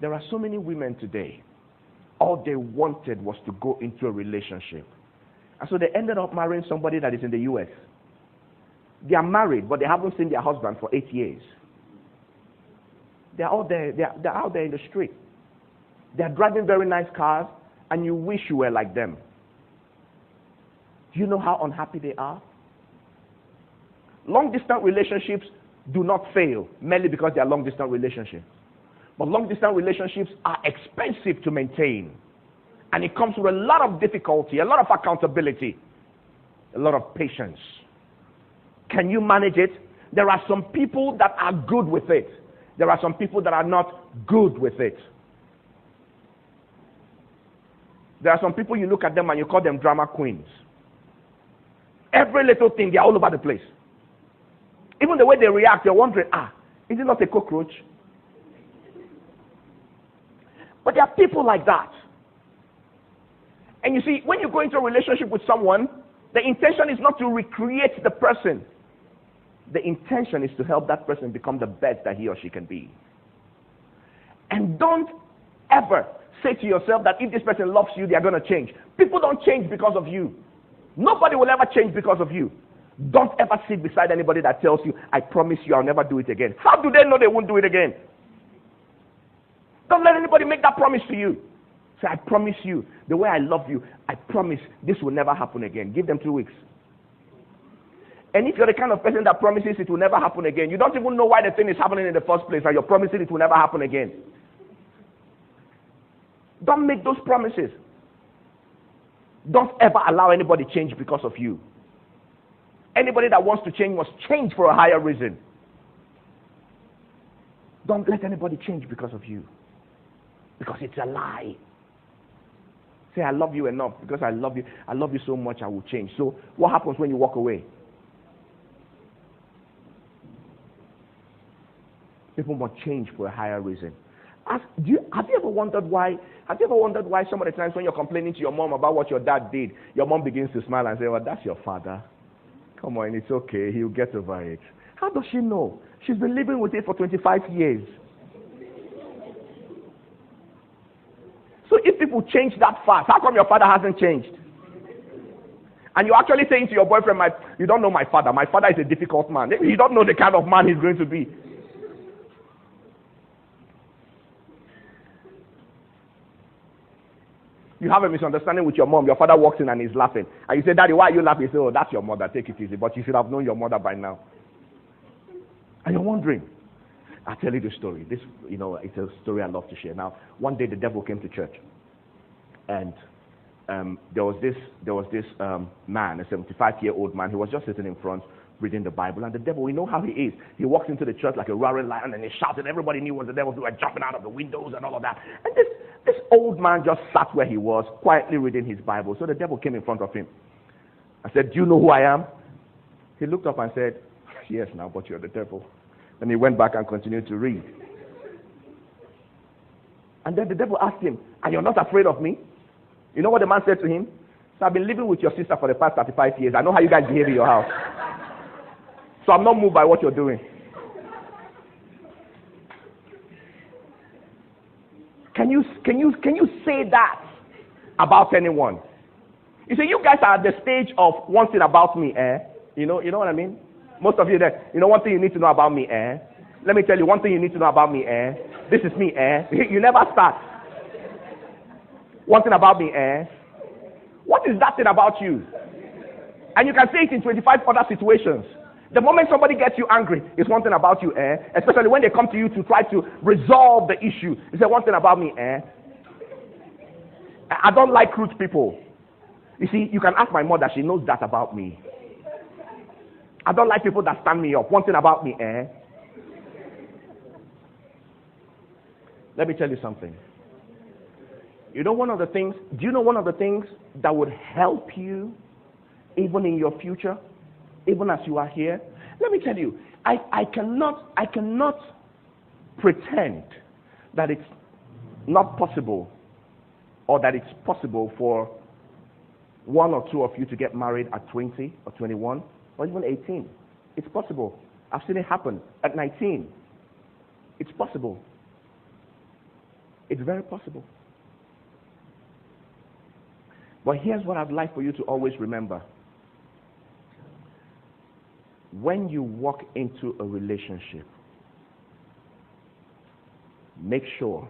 There are so many women today, all they wanted was to go into a relationship. And so they ended up marrying somebody that is in the U.S. They are married, but they haven't seen their husband for 8 years. They're out there, they're out there in the street. They're driving very nice cars, and you wish you were like them. Do you know how unhappy they are? Long-distance relationships do not fail merely because they are long-distance relationships. But long-distance relationships are expensive to maintain. And it comes with a lot of difficulty, a lot of accountability, a lot of patience. Can you manage it? There are some people that are good with it. There are some people that are not good with it. There are some people you look at them and you call them drama queens. Every little thing, they're all over the place. Even the way they react, you're wondering, is it not a cockroach? But there are people like that. And you see, when you go into a relationship with someone, the intention is not to recreate the person. The intention is to help that person become the best that he or she can be. And don't ever say to yourself that if this person loves you, they are going to change. People don't change because of you. Nobody will ever change because of you. Don't ever sit beside anybody that tells you, I promise you I'll never do it again. How do they know they won't do it again? Don't let anybody make that promise to you. Say, I promise you, the way I love you, I promise this will never happen again. Give them 2 weeks. And if you're the kind of person that promises it will never happen again, you don't even know why the thing is happening in the first place, and you're promising it will never happen again. Don't make those promises. Don't ever allow anybody to change because of you. Anybody that wants to change must change for a higher reason. Don't let anybody change because of you. Because it's a lie. Say, I love you enough. Because I love you so much, I will change. So what happens when you walk away? People must change for a higher reason. Have you ever wondered why some of the times when you're complaining to your mom about what your dad did, your mom begins to smile and say, well, that's your father. Come on, it's okay. He'll get over it. How does she know? She's been living with it for 25 years. So if people change that fast, how come your father hasn't changed? And you're actually saying to your boyfriend, you don't know my father. My father is a difficult man. You don't know the kind of man he's going to be. You have a misunderstanding with your mom. Your father walks in and he's laughing. And you say, Daddy, why are you laughing? You say, oh, that's your mother. Take it easy. But you should have known your mother by now. And you're wondering. I'll tell you the story. This, it's a story I love to share. Now, one day the devil came to church. And there was this man, a 75-year-old man, who was just sitting in front reading the Bible. And the devil, we know how he is. He walks into the church like a roaring lion and he shouted. Everybody knew what the devil was doing, jumping out of the windows and all of that. And this old man just sat where he was, quietly reading his Bible. So the devil came in front of him. I said, do you know who I am? He looked up and said, yes, now, but you're the devil. And he went back and continued to read. And then the devil asked him, and you're not afraid of me? You know what the man said to him? So I've been living with your sister for the past 35 years. I know how you guys behave in your house. So I'm not moved by what you're doing. Can you say that about anyone? You see, you guys are at the stage of one thing about me, You know what I mean? Most of you there, one thing you need to know about me, Let me tell you one thing you need to know about me, This is me, You never start. One thing about me, What is that thing about you? And you can say it in 25 other situations. The moment somebody gets you angry, it's one thing about you, Especially when they come to you to try to resolve the issue. You say one thing about me, I don't like rude people. You see, you can ask my mother, she knows that about me. I don't like people that stand me up. One thing about me, Let me tell you something. Do you know one of the things that would help you even in your future? Even as you are here, let me tell you, I cannot pretend that it's not possible or that it's possible for one or two of you to get married at 20 or 21 or even 18. It's possible. I've seen it happen at 19. It's possible. It's very possible. But here's what I'd like for you to always remember. When you walk into a relationship, make sure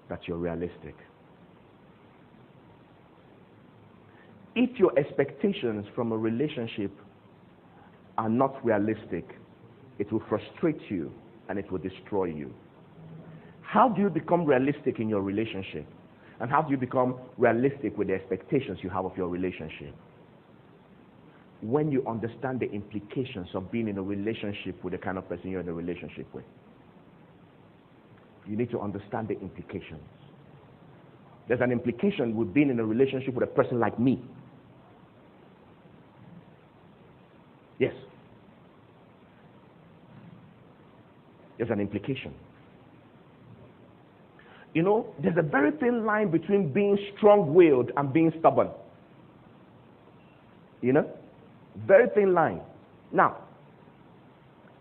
that you're realistic. If your expectations from a relationship are not realistic, it will frustrate you and it will destroy you. How do you become realistic in your relationship? And how do you become realistic with the expectations you have of your relationship? When you understand the implications of being in a relationship with the kind of person you're in a relationship with. You need to understand the implications. There's an implication with being in a relationship with a person like me. Yes. There's an implication. You know, there's a very thin line between being strong-willed and being stubborn. You know? Very thin line. Now,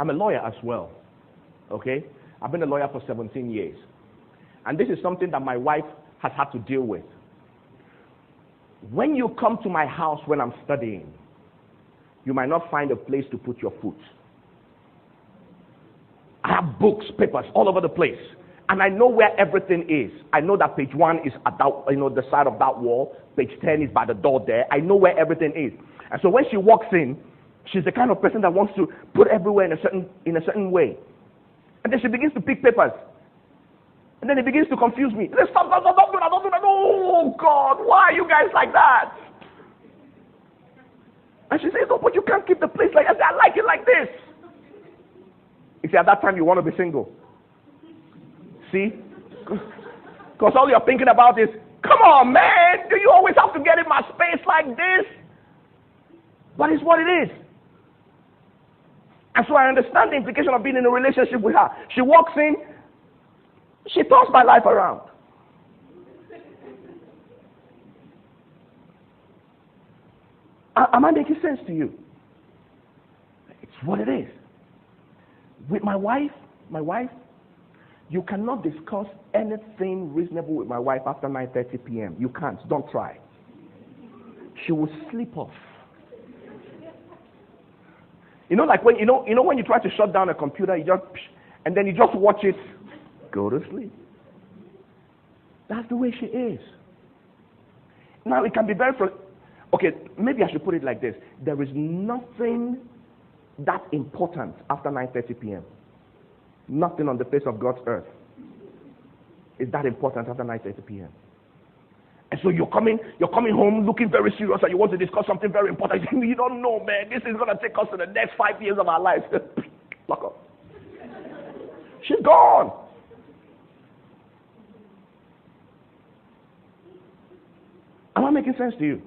I'm a lawyer as well. Okay? I've been a lawyer for 17 years. And this is something that my wife has had to deal with. When you come to my house when I'm studying, you might not find a place to put your foot. I have books, papers all over the place. And I know where everything is. I know that page 1 is at that, the side of that wall. Page 10 is by the door there. I know where everything is. And so when she walks in, she's the kind of person that wants to put everywhere in a certain way. And then she begins to pick papers. And then it begins to confuse me. Stop, don't do that, don't do that. Oh, God, why are you guys like that? And she says, oh, but you can't keep the place like that. I like it like this. You see, at that time, you want to be single. See? Because all you're thinking about is, come on, man, do you always have to get in my space like this? But it's what it is. And so I understand the implication of being in a relationship with her. She walks in, she turns my life around. Am I making sense to you? It's what it is. With my wife, you cannot discuss anything reasonable with my wife after 9:30 p.m. You can't. Don't try. She will sleep off. You know, like when when you try to shut down a computer, and then you just watch it go to sleep. That's the way she is. Now it can be very okay, maybe I should put it like this. There is nothing that important after 9:30 p.m. Nothing on the face of God's earth is that important after 9:30 p.m. And so you're coming home looking very serious and you want to discuss something very important. You don't know, man. This is going to take us to the next 5 years of our lives. Lock up. She's gone. Am I making sense to you?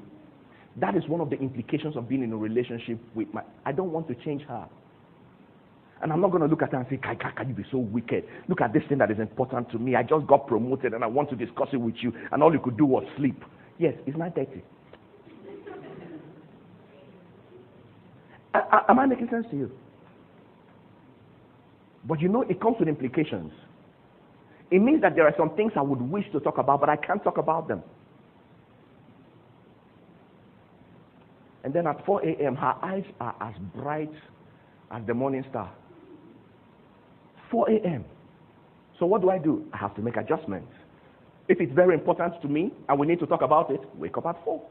That is one of the implications of being in a relationship with I don't want to change her. And I'm not going to look at her and say, can you be so wicked? Look at this thing that is important to me. I just got promoted and I want to discuss it with you. And all you could do was sleep. Yes, it's 9:30. Am I making sense to you? But you know, it comes with implications. It means that there are some things I would wish to talk about, but I can't talk about them. And then at 4 a.m., her eyes are as bright as the morning star. 4 a.m. So what do? I have to make adjustments. If it's very important to me and we need to talk about it, wake up at 4.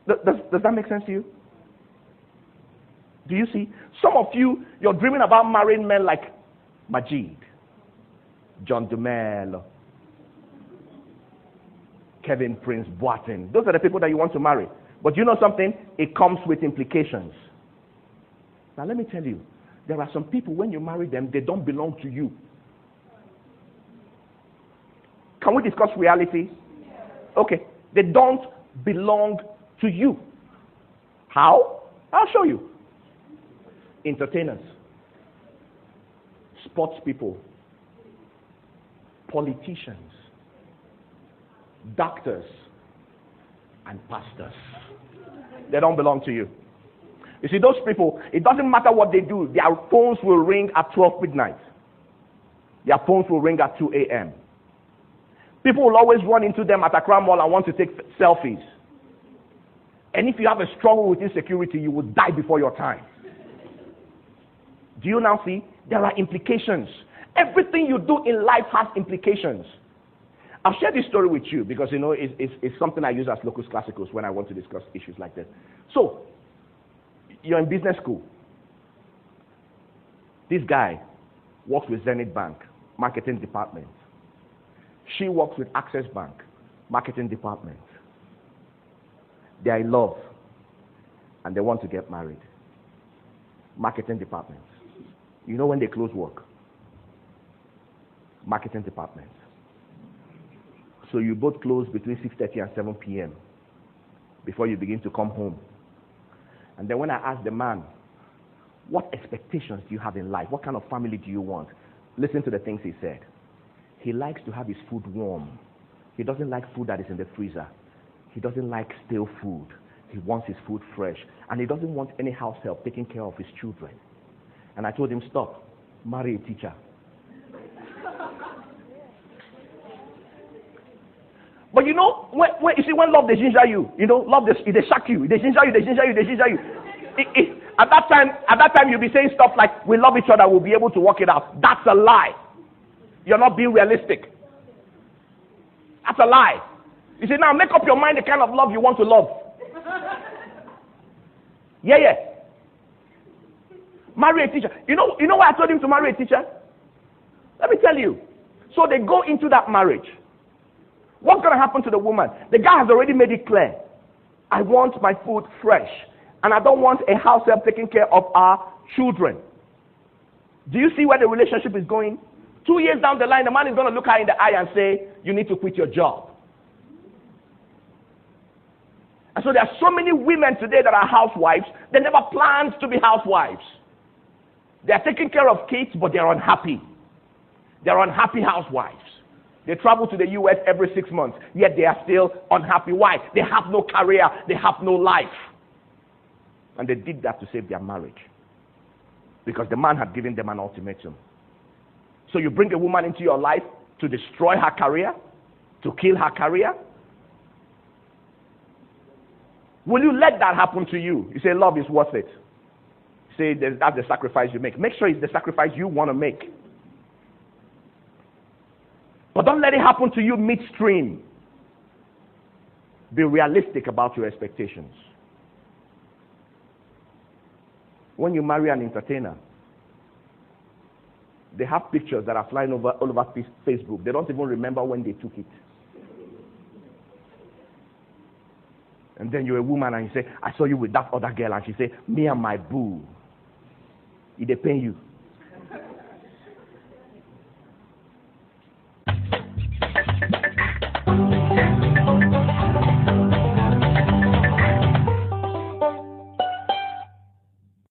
Does that make sense to you? Do you see? Some of you, you're dreaming about marrying men like Majid, John DeMello, Kevin Prince Boateng. Those are the people that you want to marry. But you know something? It comes with implications. Now let me tell you, there are some people, when you marry them, they don't belong to you. Can we discuss reality? Okay. They don't belong to you. How? I'll show you. Entertainers, sports people, politicians, doctors, and pastors. They don't belong to you. You see, those people, it doesn't matter what they do, their phones will ring at 12 midnight. Their phones will ring at 2 a.m. People will always run into them at Accra Mall and want to take selfies. And if you have a struggle with insecurity, you will die before your time. Do you now see? There are implications. Everything you do in life has implications. I'll share this story with you because, it's something I use as locus classicus when I want to discuss issues like this. So, you're in business school. This guy works with Zenith Bank, marketing department. She works with Access Bank, marketing department. They are in love and they want to get married. Marketing department. You know when they close work? Marketing department. So you both close between 6:30 and 7 p.m. before you begin to come home. And then when I ask the man, what expectations do you have in life? What kind of family do you want? Listen to the things he said. He likes to have his food warm. He doesn't like food that is in the freezer. He doesn't like stale food. He wants his food fresh. And he doesn't want any house help taking care of his children. And I told him, stop. Marry a teacher. But when love they ginger you, love they shock you, they ginger you. At that time you'll be saying stuff like, we love each other, we'll be able to work it out. That's a lie. You're not being realistic. That's a lie. You say, now make up your mind the kind of love you want to love. Yeah. Marry a teacher. You know why I told him to marry a teacher? Let me tell you. So they go into that marriage. What's going to happen to the woman? The guy has already made it clear. I want my food fresh. And I don't want a house help taking care of our children. Do you see where the relationship is going? 2 years down the line, the man is going to look her in the eye and say, you need to quit your job. And so there are so many women today that are housewives. They never planned to be housewives. They are taking care of kids, but they are unhappy. They are unhappy housewives. They travel to the U.S. every 6 months, yet they are still unhappy. Why? They have no career. They have no life. And they did that to save their marriage. Because the man had given them an ultimatum. So you bring a woman into your life to destroy her career? To kill her career? Will you let that happen to you? You say, love is worth it. Say, that's the sacrifice you make. Make sure it's the sacrifice you want to make. But don't let it happen to you midstream. Be realistic about your expectations. When you marry an entertainer, they have pictures that are flying all over Facebook. They don't even remember when they took it. And then you're a woman and you say, I saw you with that other girl. And she say, me and my boo. It depends you.